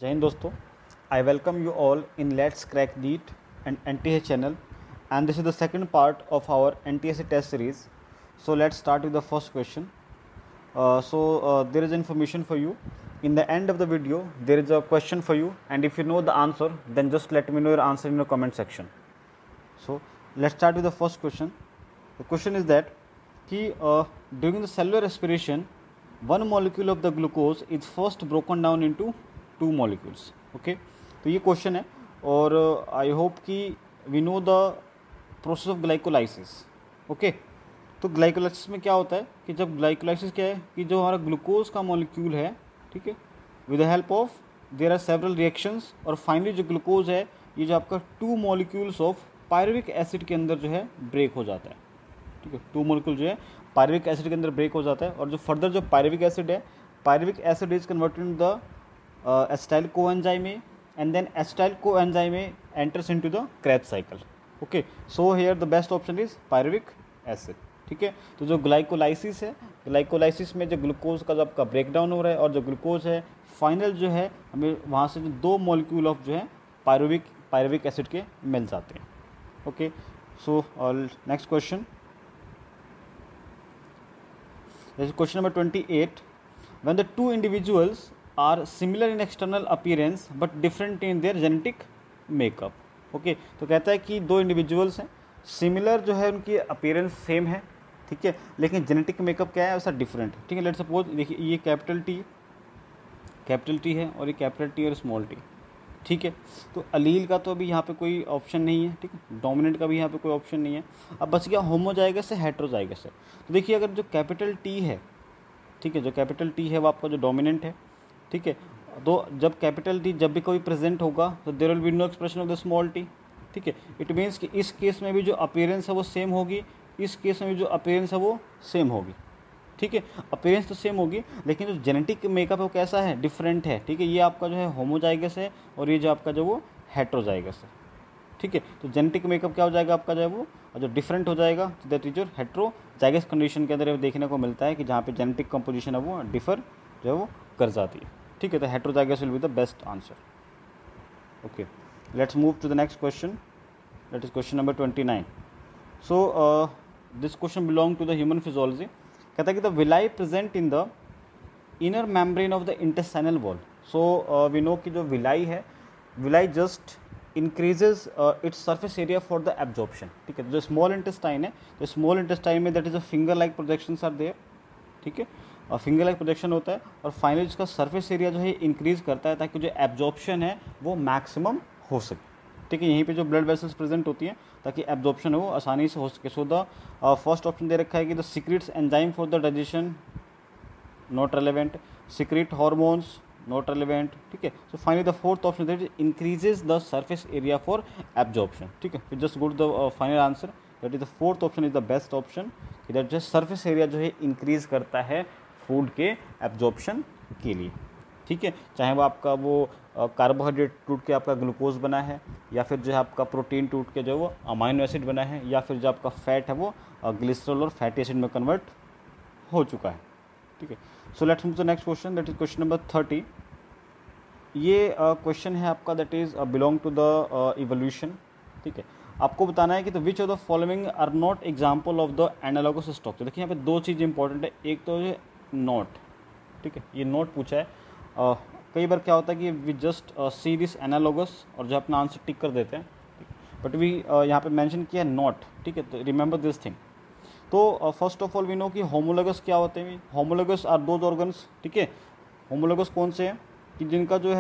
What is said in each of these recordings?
जय हिंद दोस्तों, I welcome you all in Let's Crack NEET and NTS channel, and this is the second part of our NTS test series. So let's start with the first question. There is information for you. In the end of the video, there is a question for you, and if you know the answer, then just let me know your answer in the comment section. So let's start with the first question. The question is that during the cellular respiration, one molecule of the glucose is first broken down into two molecules. Okay, तो ये question है और I hope कि we know the process of glycolysis. Okay, तो glycolysis में क्या होता है कि जब ग्लाइकोलाइसिस क्या है कि जो हमारा ग्लूकोज का मॉलिक्यूल है, ठीक है, with the help of there are several reactions, और फाइनली जो ग्लूकोज है ये जो आपका two molecules of pyruvic acid के अंदर जो है ब्रेक हो जाता है. ठीक है, टू मॉलिक्यूल जो है पायरुविक एसिड के अंदर ब्रेक हो जाता है, और जो फर्दर जो पायरुविक एसिड है, pyruvic acid is converted in the acetyl coenzyme, and then acetyl coenzyme enters into the Krebs cycle. Okay, so here the best option is pyruvic acid. ठीक है, तो जो ग्लाइकोलाइसिस है, ग्लाइकोलाइसिस में जो glucose का जो आपका ब्रेकडाउन हो रहा है और जो ग्लूकोज है फाइनल जो है हमें वहाँ से जो दो मॉलिक्यूल ऑफ जो है पायरुविक एसिड के मिल जाते हैं. Okay, so next question, question number 28. When the two individuals are similar in external appearance but different in their genetic makeup. Okay, तो कहता है कि दो इंडिविजुअल्स हैं, सिमिलर जो है उनकी अपीयरेंस सेम है, ठीक है, लेकिन जेनेटिक मेकअप क्या है, ऐसा डिफरेंट. ठीक है, लेट्स सपोज देखिए ये कैपिटल टी है और ये कैपिटल टी और स्मॉल टी. ठीक है, तो अलील का तो अभी यहाँ पे कोई ऑप्शन नहीं है. ठीक है, डोमिनेंट का भी यहाँ पे कोई ऑप्शन नहीं है. अब बच गया होमोजाइगस से हेट्रोजाइगस है. तो देखिए अगर जो कैपिटल टी है, ठीक है, जो कैपिटल टी है वो आपका जो डोमिनेंट है. ठीक है, तो जब कैपिटल टी जब भी कोई प्रेजेंट होगा तो there will be no expression of the small t. ठीक है, इट मीन्स कि इस केस में भी जो अपीयरेंस है वो सेम होगी, इस केस में भी जो अपीयरेंस है वो सेम होगी. ठीक है, अपीयरेंस तो सेम होगी लेकिन जो जेनेटिक मेकअप है वो कैसा है, डिफरेंट है. ठीक है, ये आपका जो है होमोजाइगस है और ये जो आपका जो वो हेट्रोजाइगस है. ठीक है, तो जेनेटिक मेकअप क्या हो जाएगा आपका जो है वो, जो डिफरेंट हो जाएगा, that is your heterozygous condition के अंदर देखने को मिलता है कि जहाँ पे जेनेटिक कंपोजिशन है वो डिफर जो है वो कर जाती है. ठीक है, तो heterozygous will be the best answer. Okay, let's move to the next question, that is question number 29. So this question belong to the human physiology. कहता है कि the villi present in the inner membrane of the intestinal wall. So we know कि जो villi है, villi just increases its surface area for the absorption. ठीक है, जो small intestine है, तो स्मॉल इंटेस्टाइन में that is a finger like projections are there. ठीक है, और फिंगर लाइक प्रोजेक्शन होता है और फाइनली इसका सरफेस एरिया जो है इंक्रीज करता है ताकि जो एब्जॉर्प्शन है वो मैक्सिमम हो सके. ठीक है, यहीं पे जो ब्लड वेसल्स प्रेजेंट होती हैं ताकि एब्जॉर्प्शन है वो आसानी से हो सके. सो द फर्स्ट ऑप्शन दे रखा है कि the secretes enzyme for the digestion, not relevant. Secrete hormones, not relevant. ठीक है, so finally the fourth option that increases the surface area for absorption. ठीक है, फिर just go to the final answer, that is the fourth option is the best option, that जो surface area जो है increase करता है food के absorption के लिए. ठीक है, चाहे वो आपका वो कार्बोहाइड्रेट टूट के आपका ग्लूकोज बना है, या फिर जो है आपका प्रोटीन टूट के जो वो अमाइनो एसिड बना है, या फिर जो आपका फैट है वो ग्लिसरॉल और फैटी एसिड में कन्वर्ट हो चुका है. ठीक है, so let's move to the next question, that is question number 30. ये क्वेश्चन है आपका that is belong to the evolution. ठीक है, आपको बताना है कि तो which of the following are not example of the analogous structure. देखिए यहाँ पे दो चीज़ इंपॉर्टेंट है, एक तो है नोट. ठीक है, ये नोट पूछा है. कई बार क्या होता है कि we just see this analogous और जो अपना आंसर टिक कर देते हैं, बट वी यहाँ पे मेंशन किया है नॉट. ठीक है, तो रिमेंबर दिस थिंग. तो first of all we know कि होमोलोगस क्या होते हैं. Homologous are those organs. ठीक है, होमोलोगस कौन से हैं कि जिनका जो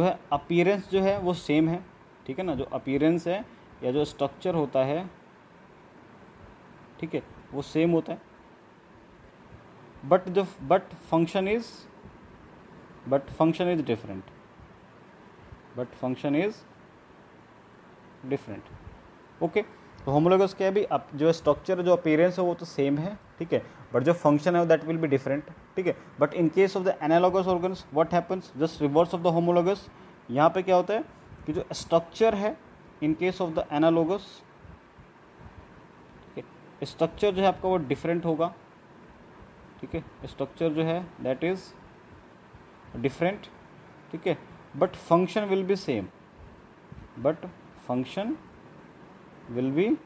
है अपीयरेंस जो है वो सेम है. ठीक है ना, जो अपीयरेंस है या जो स्ट्रक्चर होता है, ठीक है, वो सेम होता है, but function is different. Okay, तो होमोलोगस क्या है भी, अब जो स्ट्रक्चर जो अपीयरेंस है वो तो सेम है. ठीक है, बट जो फंक्शन है दैट विल बी डिफरेंट. ठीक है, but in case of the analogous organs what happens, just reverse of the homologous. यहाँ पे क्या होता है कि जो स्ट्रक्चर है इन case of the analogous, structure जो है आपका वो डिफरेंट होगा. ठीक है, स्ट्रक्चर जो है दैट इज डिफरेंट, ठीक है, but function will be same, but function will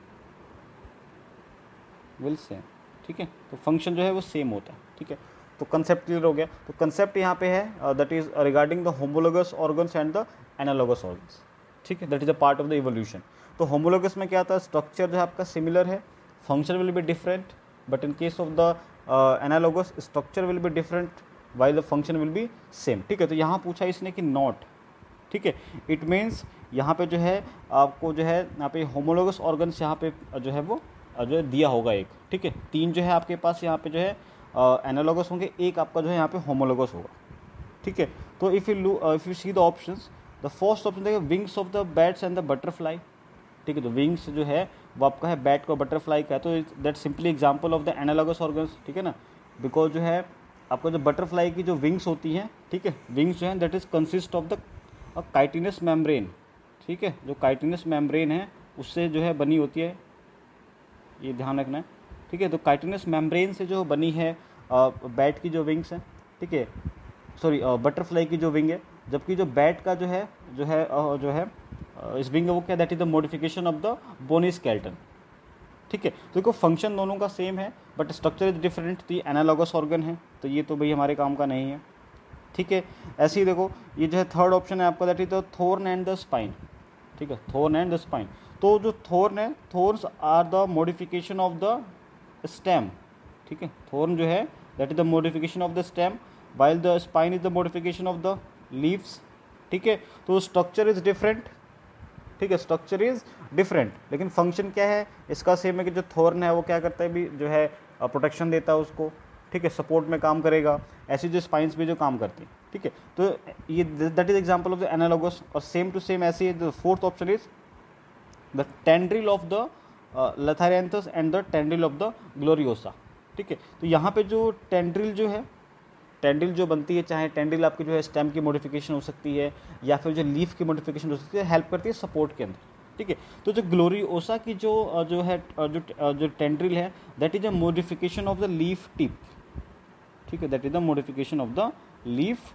same, ठीक है, तो फंक्शन जो है वो सेम होता है, ठीक है। तो कंसेप्ट क्लियर हो गया। तो कंसेप्ट यहाँ पे है that is regarding the homologous organs and the analogous organs, ठीक है, that is a part of the evolution. तो होमोलोगस में क्या आता है, स्ट्रक्चर जो है आपका सिमिलर है, function will be different, but in case of the analogous structure will be different while the function will be same, ठीक है। तो यहाँ पूछा इसने कि नॉट, ठीक है, इट मीन्स यहाँ पे जो है आपको जो है यहाँ पे होमोलोगस ऑर्गन्स यहाँ पे जो है वो जो है दिया होगा एक, ठीक है, 3 जो है आपके पास यहाँ पे जो है एनालोगस होंगे, एक आपका जो है यहाँ पे होमोलोगस होगा, ठीक है। तो if you see the options, the first option देखिए wings of the bats and the butterfly, ठीक है, तो विंग्स जो है वो आपका है बैट का, बटरफ्लाई का है, तो that simply example of the analogous organs, ठीक है ना, बिकॉज जो है आपका जो बटरफ्लाई की जो विंग्स होती हैं, ठीक है, विंग्स जो है that is consist of the chitinous membrane, ठीक है, जो काइटिनस मेम्ब्रेन है उससे जो है बनी होती है, ये ध्यान रखना है, ठीक है। तो काइटिनस मेम्ब्रेन से जो बनी है बैट की जो विंग्स हैं, ठीक है, सॉरी बटरफ्लाई की जो विंग है, जबकि जो बैट का जो है इस विंग वो क्या, that is the modification of the bony skeleton, ठीक है। तो देखो फंक्शन दोनों का सेम है बट स्ट्रक्चर इज डिफरेंट, तो ये एनालॉगस ऑर्गन है, तो ये तो भाई हमारे काम का नहीं है, ठीक है। ऐसे ही देखो ये जो है थर्ड ऑप्शन है आपका, that is the thorn and the spine, ठीक है, थॉर्न एंड द स्पाइन। तो जो थॉर्न है, thorns are the modification of the stem, ठीक है, थॉर्न जो है that is the modification of the stem, while the spine is the modification of the leaves, ठीक है। तो स्ट्रक्चर इज डिफरेंट, ठीक है, स्ट्रक्चर इज डिफरेंट, लेकिन फंक्शन क्या है इसका सेम है कि जो थॉर्न है वो क्या करता है भी जो है प्रोटेक्शन देता है उसको, ठीक है, सपोर्ट में काम करेगा, ऐसी जो स्पाइंस भी जो काम करती है, ठीक है। तो ये that is example of the analogous, और सेम टू सेम ऐसी the fourth option is the tendril of the Lathyrus and the tendril of the Gloriosa, ठीक है। तो यहाँ पे जो टेंड्रिल जो है, टेंड्रिल जो बनती है, चाहे टेंड्रिल आपकी जो है स्टेम की मॉडिफिकेशन हो सकती है या फिर जो लीफ की मॉडिफिकेशन हो सकती है, हेल्प करती है सपोर्ट के अंदर, ठीक है। तो जो ग्लोरियोसा की जो टेंड्रिल है that is a modification of the leaf tip, ठीक है, that is the modification of the leaf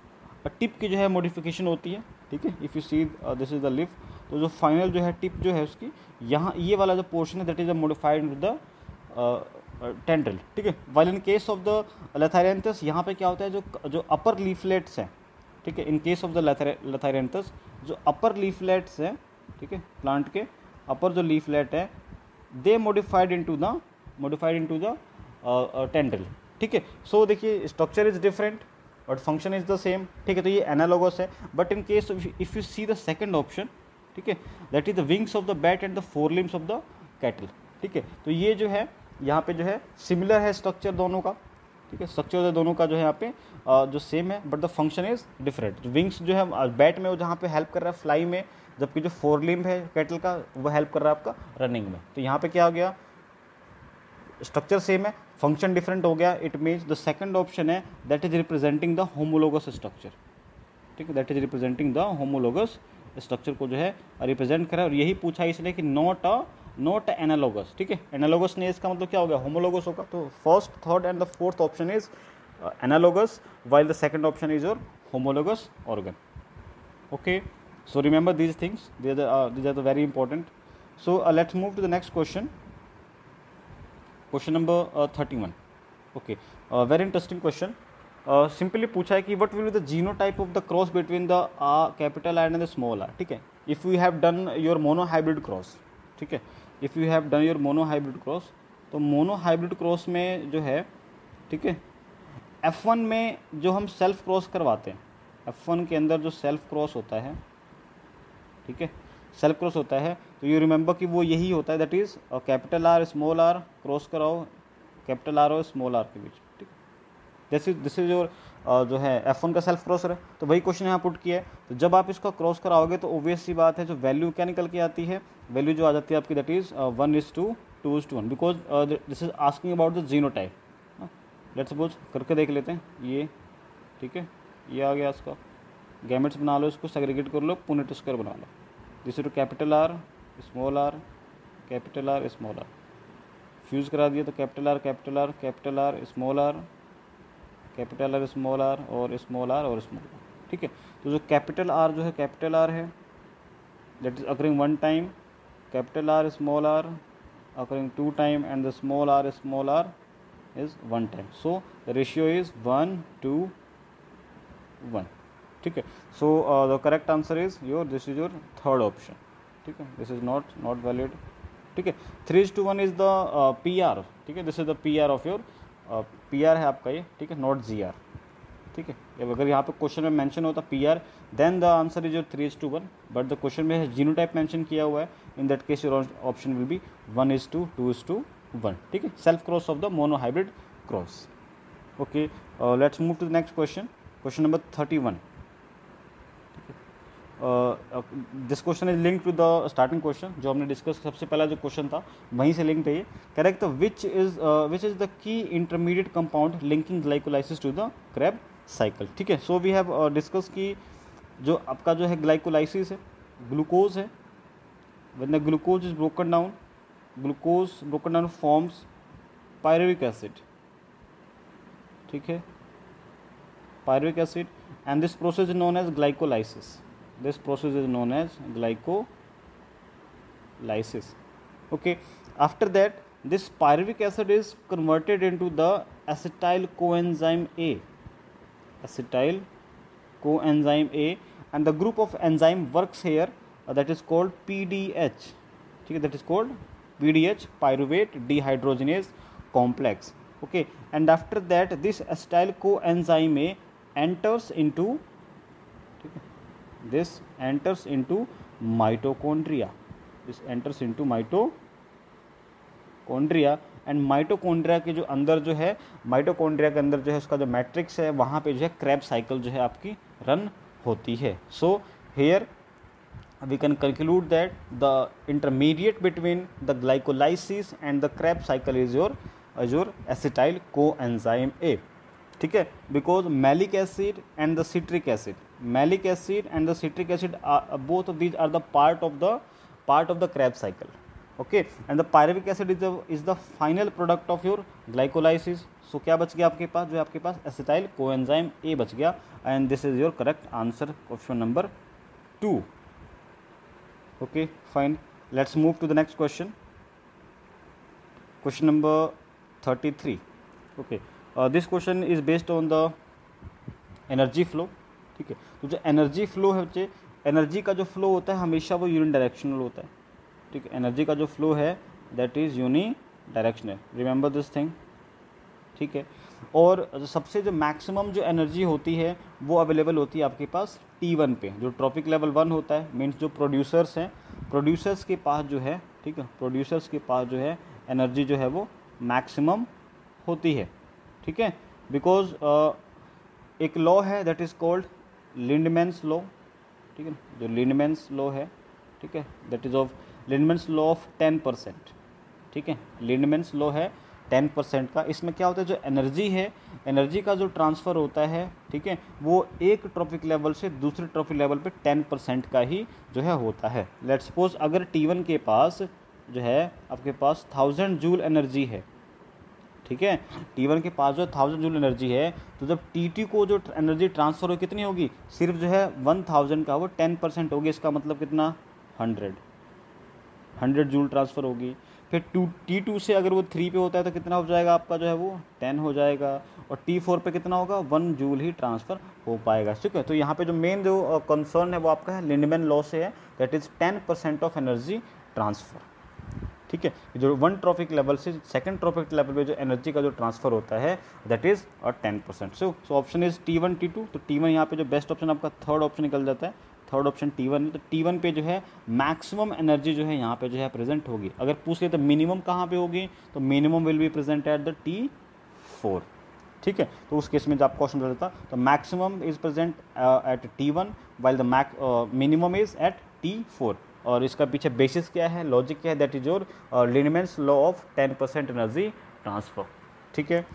tip की जो है मॉडिफिकेशन होती है, ठीक है। If you see this is the leaf, तो जो फाइनल जो है टिप जो है उसकी यहाँ ये वाला जो पोर्शन है that is a modified with the tendril, ठीक है। While in case of the Lathyrus यहाँ पे क्या होता है, जो अपर लीफलेट्स हैं, ठीक है, इन केस ऑफ द लथारियंथस जो अपर लीफलेट्स हैं, ठीक है, प्लांट के अपर जो लीफलेट है दे मॉडिफाइड इनटू द टेंड्रिल, ठीक है। सो देखिए structure is different but function is the same, ठीक है, तो ये एनालॉगस है। But in case if you see the second option, ठीक है, that is the wings of the bat and the four limbs of the cattle, ठीक है। तो ये जो है यहाँ पे जो है सिमिलर है स्ट्रक्चर दोनों का, ठीक है, स्ट्रक्चर दोनों का जो है यहाँ पे जो सेम है but the function is different. Wings जो है बैट में वो जहाँ पे हेल्प कर रहा है फ्लाई में, जबकि जो फोर लिम्ब है कैटल का वो हेल्प कर रहा है आपका रनिंग में। तो यहाँ पे क्या हो गया, स्ट्रक्चर सेम है, फंक्शन डिफरेंट हो गया, it means the second option है that is representing the homologous structure, ठीक है, that is representing the homologous structure को जो है रिप्रेजेंट करा, और यही पूछा इसने कि नॉट एनालॉगस, ठीक है। एनालॉगस ने इसका मतलब क्या हो गया, होमोलोगस होगा। तो first, third and the fourth option is analogous while the second option is your homologous organ. Okay, so remember these things, these are the very important. So let's move to the next question number 31. Okay, very interesting question. Simply पूछा है कि what will be the genotype of the cross between the capital R and the small r, ठीक है, if you have done your monohybrid cross, ठीक है, if you have done your monohybrid cross, तो monohybrid cross में जो है, ठीक है, F1 में जो हम सेल्फ क्रॉस करवाते हैं, F1 के अंदर जो सेल्फ क्रॉस होता है, ठीक है, सेल्फ क्रॉस होता है, तो यू रिमेंबर कि वो यही होता है, that is capital R small R cross कराओ कैपिटल आर और स्मॉल आर के बीच, ठीक है। दिस इज योर जो है F1 का सेल्फ क्रॉसर है, तो वही क्वेश्चन यहाँ पुट किया है। तो जब आप इसका क्रॉस कराओगे तो ऑब्वियस सी बात है जो वैल्यू क्या निकल के आती है, वैल्यू जो आ जाती है आपकी that is 1:2:1, because this is asking about the genotype. Let's suppose करके देख लेते हैं ये, ठीक है, ये आ गया इसका गैमेट्स बना लो, इसको सेग्रीगेट कर लो, पुनेट स्क्वायर बना लो, this is capital R small R capital R small R, fuse करा दिया तो capital R small R capital R small R और स्मॉल आर और स्मॉल आर। ठीक है। तो जो कैपिटल आर जो है कैपिटल आर है that is occurring 1 time, capital R small R occurring 2 time and the small R is 1 time. So the ratio is 1 to 1, ठीक है। So the correct answer is this is your third option, ठीक है। This is not valid, ठीक है। 3:1 is the P R, ठीक है। This is the P R of your P R है आपका ये, ठीक है, नॉट जी आर, ठीक है। अब अगर यहाँ पे क्वेश्चन में मेंशन होता P R then the answer is your 3:1, but the question में जीनोटाइप मेंशन किया हुआ है, in that case your option will be 1:2:1, ठीक है। Self cross of the monohybrid cross. Okay, let's move to the next question, question number 31। This question is link to the starting question जो हमने discuss, सबसे पहला जो question था वहीं से लिंक है ये। Correct, which is the key intermediate compound linking glycolysis to the Kreb cycle, ठीक है। सो वी हैव डिस्कस की जो आपका जो है ग्लाइकोलाइसिस है, ग्लूकोज है। When the glucose is broken down forms pyruvic acid, ठीक है, pyruvic acid, and this process is known as glycolysis. This process is known as glycolysis. Okay, after that this pyruvic acid is converted into the acetyl coenzyme A, and the group of enzyme works here that is called PDH, ठीक है, that is called PDH, pyruvate dehydrogenase complex. Okay, and after that this acetyl coenzyme A enters into, this enters into mitochondria, and mitochondria के जो अंदर जो है, mitochondria के अंदर जो है उसका जो मैट्रिक्स है वहाँ पे जो है क्रेब साइकिल जो है आपकी रन होती है। So here we can conclude that the intermediate between the glycolysis and the Kreb cycle is your acetyl coenzyme A, ठीक है, because malic acid and the citric acid, both of these are the part of the Krebs cycle. Okay, and the pyruvic acid is the final product of your glycolysis. So क्या बच गया आपके पास, जो आपके पास acetyl coenzyme A बच गया, and this is your correct answer, question number 2। Okay fine, let's move to the next question, question number 33। Okay, this question is based on the energy flow, ठीक है। तो जो एनर्जी फ्लो है बच्चे, energy का जो फ्लो होता है हमेशा वो यूनि डायरेक्शनल होता है, ठीक है। एनर्जी का जो फ्लो है that is unidirectional, remember this thing, ठीक है। और सबसे जो मैक्सिमम जो एनर्जी होती है वो अवेलेबल होती है आपके पास T1 पे, जो ट्रॉपिक लेवल 1 होता है, मीन्स जो प्रोड्यूसर्स हैं, प्रोड्यूसर्स के पास जो है, ठीक है, प्रोड्यूसर्स के पास जो है एनर्जी जो है वो मैक्सिमम होती है, ठीक है। बिकॉज एक लॉ है that is called Lindeman's law, ठीक है, जो लिंडमैन्स लॉ है, ठीक है, that is of Lindeman's law of 10%, ठीक है। लिंडमैन्स लॉ है 10% का। इसमें क्या होता है, जो एनर्जी है, एनर्जी का जो ट्रांसफ़र होता है, ठीक है, वो एक ट्रॉपिक लेवल से दूसरे ट्रॉपिक लेवल पे 10% का ही जो है होता है। लेट्स सपोज अगर T1 के पास जो है आपके पास 1000 जूल एनर्जी है, ठीक है, T1 के पास जो 1000 जूल एनर्जी है, तो जब T2 को जो एनर्जी ट्रांसफ़र हो कितनी होगी, सिर्फ जो है 1000 का वो 10% होगी, इसका मतलब कितना 100 जूल ट्रांसफ़र होगी। फिर T2 से अगर वो 3 पे होता है तो कितना हो जाएगा आपका जो है वो 10 हो जाएगा, और T4 पे कितना होगा 1 जूल ही ट्रांसफ़र हो पाएगा, ठीक है। तो यहाँ पे जो मेन जो कंसर्न है वो आपका है लिंडमैन लॉ से है, that is 10% of energy transfer, ठीक है। जो 1 ट्रॉपिक लेवल से 2nd ट्रॉपिक लेवल पे जो एनर्जी का जो ट्रांसफ़र होता है that is 10%। So option is T1 T2, तो T1 यहाँ पे जो बेस्ट ऑप्शन आपका थर्ड ऑप्शन निकल जाता है, थर्ड ऑप्शन T1। तो T1 पे जो है मैक्सिमम एनर्जी जो है यहाँ पे जो है प्रेजेंट होगी। अगर पूछ ले तो मिनिमम कहाँ पे होगी, तो minimum will be present at the T4, ठीक है। तो उस केस में जब आप क्वेश्चन रहता तो maximum is present at T1 while the minimum is at T4। और इसका पीछे बेसिस क्या है, लॉजिक क्या है, that is your Lindeman's law of 10% energy transfer, ठीक है।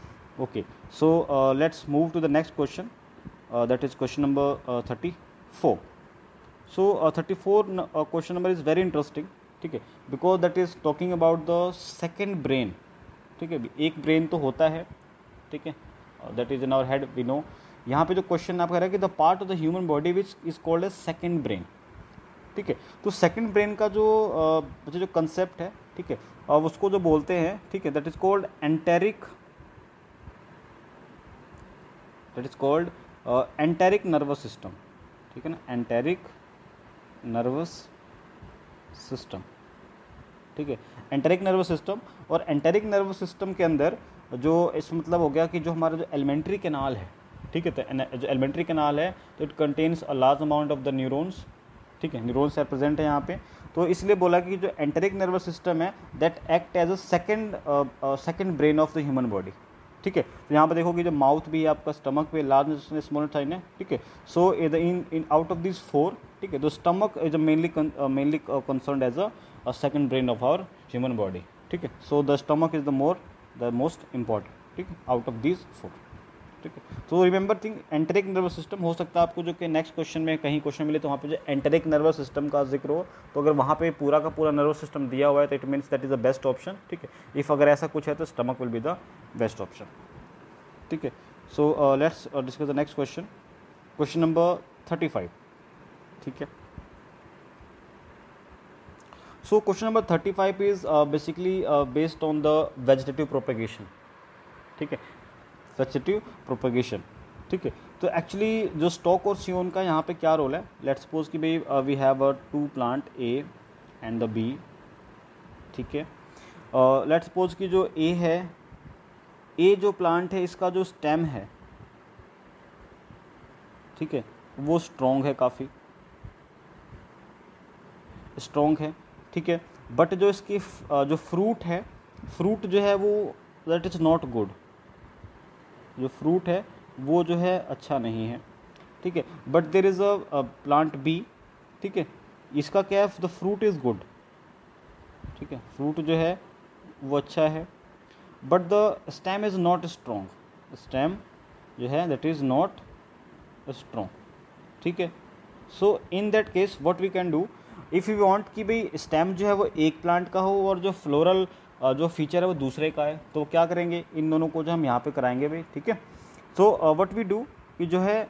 Okay, so let's move to the next question, that is question number 34। So 34 question number is very interesting, ठीक है, because that is talking about the second brain, ठीक है। एक brain तो होता है, ठीक है, that is in our head we know, यहाँ पे जो क्वेश्चन आपका है कि the part of the human body which is called as second brain, ठीक है। तो सेकेंड ब्रेन का जो कंसेप्ट है, ठीक है, अब उसको जो बोलते हैं, ठीक है, that is called enteric nervous system, ठीक है ना, एंटेरिक नर्वस सिस्टम, ठीक है, एंटेरिक नर्वस सिस्टम। और एंटेरिक नर्वस सिस्टम के अंदर जो इस मतलब हो गया कि जो हमारा जो एलिमेंट्री कैनाल है, ठीक है, तो जो एलिमेंट्री कैनाल है तो it contains a large amount of the neurons, ठीक है, न्यूरॉन्स प्रेजेंट है यहाँ पे। तो इसलिए बोला कि जो एंटेरिक नर्वस सिस्टम है that act as a second brain of the human body, ठीक है। तो यहाँ पर देखो कि जो माउथ भी है आपका, स्टमक पे लार्ज स्मॉल इंटेस्टाइन है, ठीक है। So in out of this 4, ठीक है, तो stomach is mainly concerned as a second brain of our human body, ठीक है। So the stomach is the most important, ठीक है, आउट ऑफ दिस 4, ठीक है। तो remember thing enteric nervous system, हो सकता है आपको जो कि नेक्स्ट क्वेश्चन में कहीं क्वेश्चन मिले तो वहाँ पे जो एंटेरिक नर्वस सिस्टम का जिक्र हो, तो अगर वहाँ पे पूरा का पूरा नर्वस सिस्टम दिया हुआ है तो it means that is the best option, ठीक है। इफ़ अगर ऐसा कुछ है तो stomach will be the best option, ठीक है। So let's discuss the next question, question number 35, ठीक है। सो question number 35 is basically based on the vegetative propagation, ठीक है, वेजिटेटिव प्रोपेगेशन, ठीक है। तो एक्चुअली जो स्टॉक और सियोन का यहाँ पे क्या रोल है, लेट्स सपोज कि भाई we have a 2 plant A and the B, ठीक है। लेट्स सपोज कि जो ए है, ए जो प्लांट है इसका जो स्टेम है, ठीक है, वो स्ट्रॉन्ग है, काफ़ी स्ट्रॉन्ग है, ठीक है। बट जो इसकी जो फ्रूट है, फ्रूट जो है वो दैट इज़ नॉट गुड, जो फ्रूट है वो जो है अच्छा नहीं है, ठीक है। But there is a plant B, ठीक है, इसका क्या है, द फ्रूट इज़ गुड, ठीक है, फ्रूट जो है वो अच्छा है, but the stem is not strong, stem जो है दैट इज़ नॉट स्ट्रॉन्ग, ठीक है। So in that case what we can do, if you want कि भाई स्टेम जो है वो एक प्लांट का हो और जो फ्लोरल जो फीचर है वो दूसरे का है, तो क्या करेंगे, इन दोनों को जो हम यहाँ पे कराएंगे भाई, ठीक है। तो व्हाट वी डू कि जो है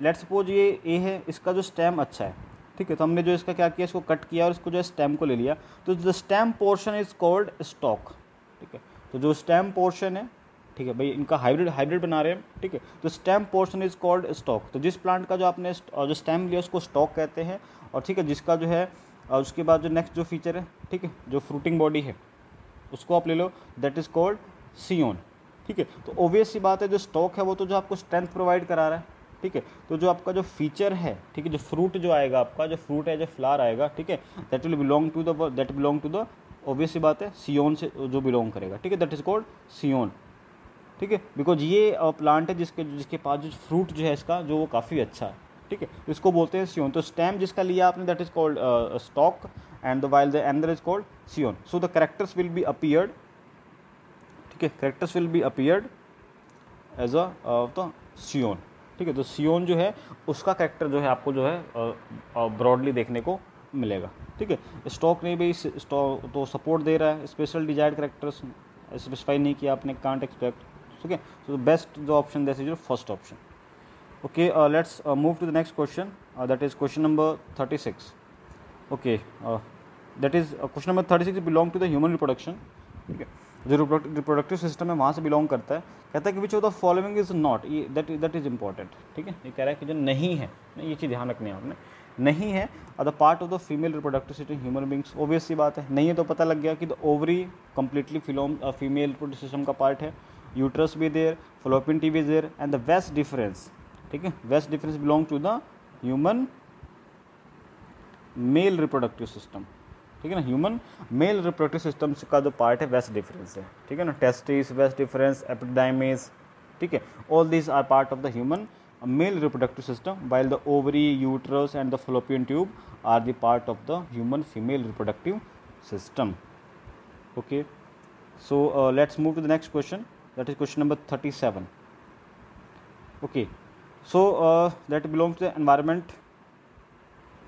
लेट्स सपोज ये ए है, इसका जो स्टेम अच्छा है, ठीक है, तो हमने जो इसका क्या किया, इसको कट किया और इसको जो है स्टेम को ले लिया, तो the stem portion is called stock, ठीक है। तो जो स्टेम पोर्शन है, ठीक है भाई, इनका हाइब्रिड बना रहे हैं, ठीक है, तो stem portion is called stock. तो जिस प्लांट का जो आपने जो स्टेम लिया उसको स्टॉक कहते हैं, और ठीक है, जिसका जो है उसके बाद जो नेक्स्ट जो फीचर है, ठीक है, जो फ्रूटिंग बॉडी है उसको आप ले लो, दैट इज़ कॉल्ड सियोन, ठीक है। तो ऑब्वियस सी बात है, जो स्टॉक है वो तो जो आपको स्ट्रेंथ प्रोवाइड करा रहा है, ठीक है। तो जो आपका जो फीचर है, ठीक है, जो फ्रूट जो आएगा आपका, जो फ्रूट है, जो फ्लावर आएगा, ठीक है, that belong to the obvious सी बात है सियोन से जो बिलोंग करेगा, ठीक है, दैट इज़ कॉल्ड सियोन, ठीक है। बिकॉज ये प्लांट है जिसके पास जो फ्रूट जो है इसका जो वो काफ़ी अच्छा है, ठीक है, इसको बोलते हैं सियोन। तो स्टेम जिसका लिया आपने that is called stock and the while the other is called scion. So the characters will be appeared, ठीक है, characters will be appeared as a the scion, ठीक है। तो सियोन जो है उसका कैरेक्टर जो है आपको जो है ब्रॉडली देखने को मिलेगा, ठीक है। स्टॉक नहीं भाई, स्टॉक तो सपोर्ट दे रहा है, स्पेशल डिजायर्ड कैरेक्टर्स स्पेसिफाई नहीं किया आपने, कांट एक्सपेक्ट, ठीक है। सो द बेस्ट जो option that is your first option. Okay, let's move to the next question, that is question number 36. Okay, that is question number 36 belong to the human reproduction, ठीक है, जो reproductive system है वहाँ से belong करता है। कहता है कि विच of the following is not, that is important, ठीक है। ये कह रहा है कि जो नहीं है, ये चीज़ ध्यान रखनी है आपने, नहीं है the part of the female reproductive system human beings. Obvious सी बात है, नहीं है तो पता लग गया कि the ovary completely female reproductive system का पार्ट है, यूट्रस भी there, fallopian tube is there, and the vas deferens, ठीक है, vas deferens belong to the human male reproductive system, ठीक है ना। ह्यूमन मेल रिप्रोडक्टिव सिस्टम का जो पार्ट है वेस्ट डिफरेंस है, ठीक है ना, टेस्टिस, वेस्ट डिफरेंस, एपिडाइमिस, ठीक है, all these are part of the human male reproductive system, while the ovary, uterus and the fallopian tube are the part of the human female reproductive system. Okay, so let's move to the next question, that is question number 37. Okay, so that belongs to the environment,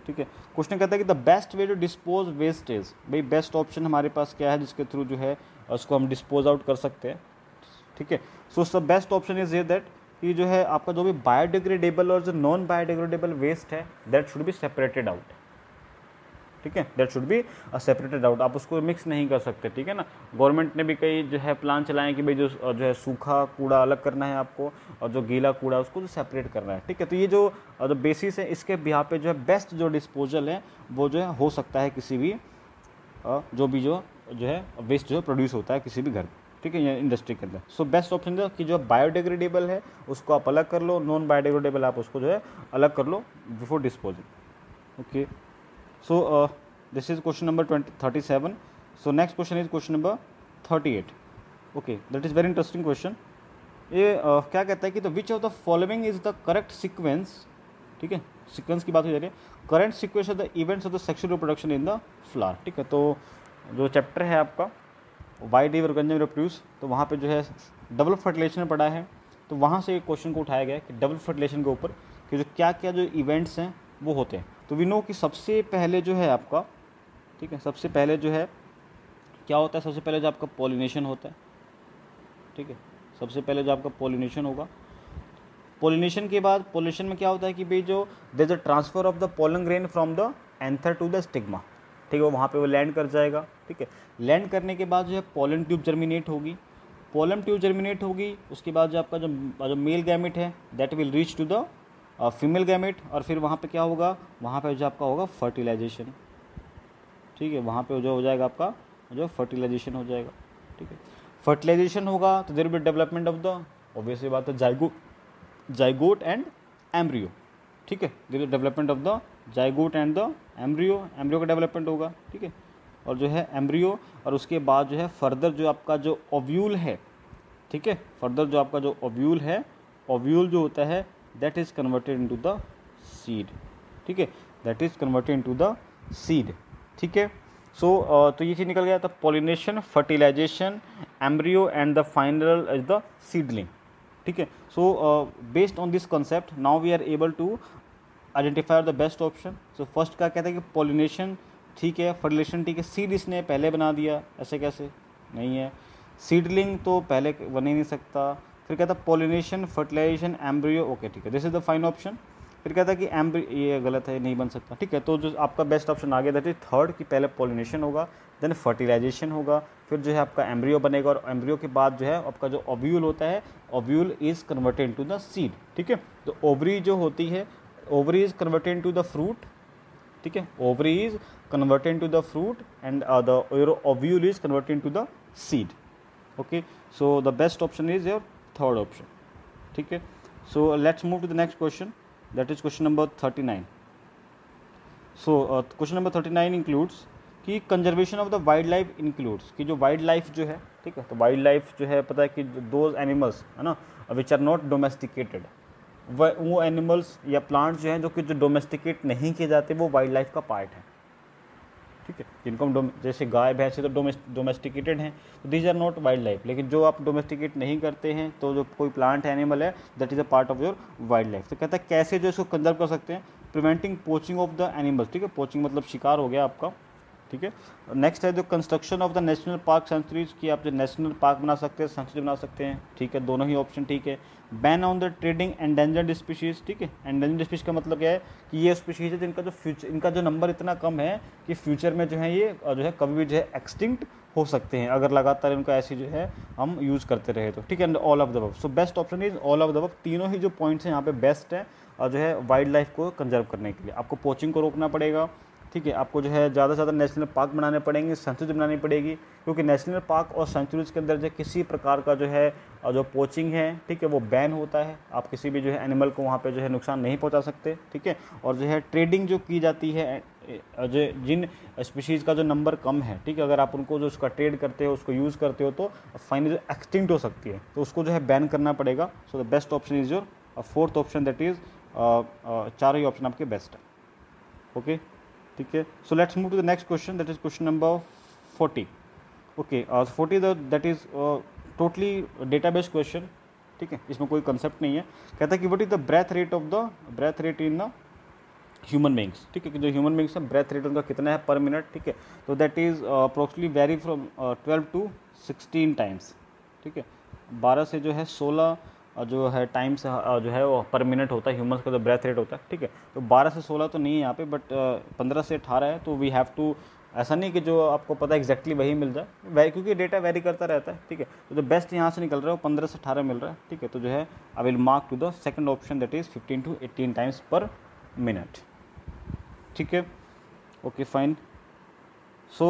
ठीक है। Question कहता है कि the best way to dispose wastage, भाई best option हमारे पास क्या है जिसके थ्रू जो है उसको हम डिस्पोज आउट कर सकते हैं, ठीक है। So the best option is ये दैट कि जो है आपका जो भी बायोडिग्रेडेबल और जो नॉन बायोडिग्रेडेबल वेस्ट है that should be separated out, ठीक है, that should be separated out, आप उसको मिक्स नहीं कर सकते, ठीक है ना। गवर्नमेंट ने भी कई जो है प्लान चलाए कि भाई जो है सूखा कूड़ा अलग करना है आपको और जो गीला कूड़ा उसको जो सेपरेट करना है, ठीक है। तो ये जो बेसिस है इसके बिहाफ पे जो है बेस्ट जो डिस्पोजल है वो जो है हो सकता है किसी भी जो भी जो है वेस्ट जो है प्रोड्यूस होता है किसी भी घर, ठीक है, या इंडस्ट्री के अंदर। सो बेस्ट ऑप्शन है कि जो बायोडिग्रेडेबल है उसको आप अलग कर लो, नॉन बायोडिग्रेडेबल आप उसको जो है अलग कर लो before disposing. Okay, so this is question number 37. So next question is question number 38. Okay, that is very interesting question. ये क्या कहता है कि तो which of the following is the correct sequence, ठीक है, सीक्वेंस की बात हो जा रही है, current sequence of the events of the sexual reproduction in the flower, ठीक है। तो जो चैप्टर है आपका वाई डी ऑर्गेनिज्म रिप्रोड्यूस, तो वहाँ पे जो है डबल फर्टिलाइजेशन पढ़ा है, तो वहाँ से एक क्वेश्चन को उठाया गया कि डबल फर्टिलाइजेशन के ऊपर कि जो क्या क्या जो इवेंट्स हैं वो होते हैं। तो वी नो कि सबसे पहले जो है आपका, ठीक है, सबसे पहले जो है क्या होता है, सबसे पहले जो आपका पॉलिनेशन होता है, ठीक है, सबसे पहले जो आपका पॉलिनेशन होगा, पॉलिनेशन के बाद पॉलिनेशन में क्या होता है कि भाई जो there is a transfer of the pollen grain from the anther to the stigma, ठीक है, वो वहाँ पे वो लैंड कर जाएगा, ठीक है। लैंड करने के बाद जो है पोलन ट्यूब जर्मिनेट होगी, पोलन ट्यूब जर्मिनेट होगी, उसके बाद जो आपका जो मेल गैमेट है that will reach to the female gamete, और फिर वहाँ पे क्या होगा, वहाँ पे जो आपका होगा फर्टिलाइजेशन, ठीक है, वहाँ पे जो हो जाएगा आपका जो फर्टिलाइजेशन हो जाएगा, ठीक है। फर्टिलाइजेशन होगा तो there will be development of the, obviously बात है, जाइगोट एंड एम्ब्रियो, ठीक है, there will development of the zygote and the embryo का डेवलपमेंट होगा, ठीक है, और जो है एम्ब्रियो, और उसके बाद जो है फर्दर जो आपका जो ओव्यूल है, ठीक है, फर्दर जो आपका जो ओव्यूल है, ओव्यूल जो होता है that is converted into the seed, ठीक है, that is converted into the seed, ठीक है। सो तो ये चीज़ निकल गया था, pollination, fertilisation, embryo and the final is the seedling, ठीक है। So based on this concept now we are able to identify the best option. So first क्या कहता है कि पॉलिनेशन ठीक है, फर्टिलाइजेशन ठीक है, सीड इसने पहले बना दिया, ऐसे कैसे नहीं है, सीडलिंग तो पहले बन ही नहीं सकता, फिर कहता है पॉलिनेशन, फर्टिलाइजेशन, एम्ब्रियो, ओके ठीक है, this is the fine option. फिर कहता है कि एम्ब्रियो, ये गलत है, नहीं बन सकता, ठीक है। तो जो आपका बेस्ट ऑप्शन आ गया दैट इज थर्ड, कि पहले पॉलिनेशन होगा, देन फर्टिलाइजेशन होगा, फिर जो है आपका एम्ब्रियो बनेगा, और एम्ब्रियो के बाद जो है आपका जो ओव्यूल होता है, ovule is converted into the seed, ठीक है। तो ओवरी जो होती है, ovary is converted into the fruit, ठीक है, ovary is converted into the fruit and the ovule is converted into the seed, okay. So the best option is your third option, ठीक है। So let's move to the next question, that is question number 39. So question number 39 includes कि conservation of the wild life includes, कि जो wild life जो है, ठीक है, तो वाइल्ड लाइफ जो है पता है कि दोज एनिमल्स है ना विच आर नॉट डोमेस्टिकेटेड, वो एनिमल्स या प्लांट्स जो हैं जो कि जो डोमेस्टिकेट नहीं किए जाते वो वाइल्ड लाइफ का पार्ट है, ठीक है, जिनको हम जैसे गाय भैंस तो डोमेस्टिकेटेड हैं, तो these are not wild life. लेकिन जो आप डोमेस्टिकेट नहीं करते हैं तो जो कोई प्लांट एनिमल है that is a part of your wild life. तो कहता है कैसे जो इसको कंजर्व कर सकते हैं, preventing poaching of the animals, ठीक है, पोचिंग मतलब शिकार हो गया आपका, ठीक है। नेक्स्ट है जो construction of the national park sanctuaries, की आप जो नेशनल पार्क बना सकते हैं, सेंचुरी बना सकते हैं, ठीक है, दोनों ही ऑप्शन ठीक है। Ban on the trading endangered species, ठीक है, एंडेंजर्ड स्पीशीज़ का मतलब क्या है कि ये स्पीशीज़ है जिनका जो फ्यूचर, इनका जो नंबर इतना कम है कि फ्यूचर में जो है ये जो है कभी भी जो है एक्सटिंक्ट हो सकते हैं अगर लगातार इनको ऐसी जो है हम यूज़ करते रहे तो, ठीक है, and all of the above. So best option is all of the above, तीनों ही जो पॉइंट्स हैं यहाँ पे बेस्ट है और जो है वाइल्ड लाइफ को कंजर्व करने के लिए आपको पोचिंग को रोकना पड़ेगा, ठीक है, आपको जो है ज़्यादा से ज़्यादा नेशनल पार्क बनाने पड़ेंगे, सेंचुरी बनानी पड़ेगी, क्योंकि नेशनल पार्क और सेंचुरीज के अंदर जो किसी प्रकार का जो है जो पोचिंग है, ठीक है, वो बैन होता है, आप किसी भी जो है एनिमल को वहाँ पे जो है नुकसान नहीं पहुँचा सकते, ठीक है। और जो है ट्रेडिंग जो की जाती है जो जिन स्पीशीज़ का जो नंबर कम है, ठीक है, अगर आप उनको जो उसका ट्रेड करते हो, उसको यूज़ करते हो तो फाइनली एक्सटिंक्ट हो सकती है, तो उसको जो है बैन करना पड़ेगा। So the best option is your fourth option, that is चार ही ऑप्शन आपके बेस्ट है, ओके, ठीक है। So let's move to the next question, that is question number 40, okay. 40 that is totally database question, ठीक है, इसमें कोई कंसेप्ट नहीं है। कहता है कि what is the breath rate in the human beings, ठीक है, कि जो ह्यूमन बींग्स है ब्रेथ रेट उनका कितना है पर मिनट, ठीक है, तो that is approximately vary from 12 to 16 times, ठीक है, 12 से जो है 16 जो है टाइम से जो है वो पर मिनट होता है, ह्यूमंस का जो ब्रेथ रेट होता है, ठीक है। तो 12 से 16 तो नहीं है यहाँ पे, बट 15 से 18 है। तो वी हैव टू, ऐसा नहीं कि जो आपको पता है एग्जैक्टली वही मिल जाए, क्योंकि डेटा वेरी करता रहता है, ठीक है। तो जो बेस्ट यहाँ से निकल रहा है वो 15 से 18 मिल रहा है, ठीक है। तो जो है I will mark to the second option, that is 15 to 18 times per minute, ठीक है। Okay fine. So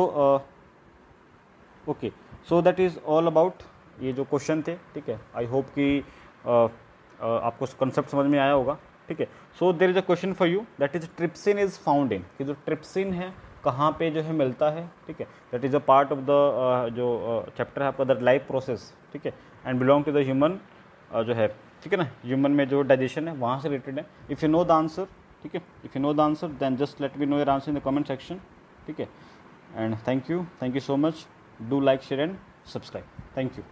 okay, so that is all about ये जो क्वेश्चन थे, ठीक है। आई होप कि आपको कंसेप्ट समझ में आया होगा, ठीक है। So there is a question for you, that is trypsin is found in, कि जो ट्रिप्सिन है कहाँ पे जो है मिलता है, ठीक है। That is a part of the जो चैप्टर है आपका द लाइफ प्रोसेस, ठीक है, and belong to the human जो है, ठीक है ना, ह्यूमन में जो डाइजेशन है वहाँ से रिलेटेड है। If you know the answer, ठीक है, if you know the answer then just let me know your answer in the comment section, ठीक है। And thank you so much, do like, share and subscribe, thank you.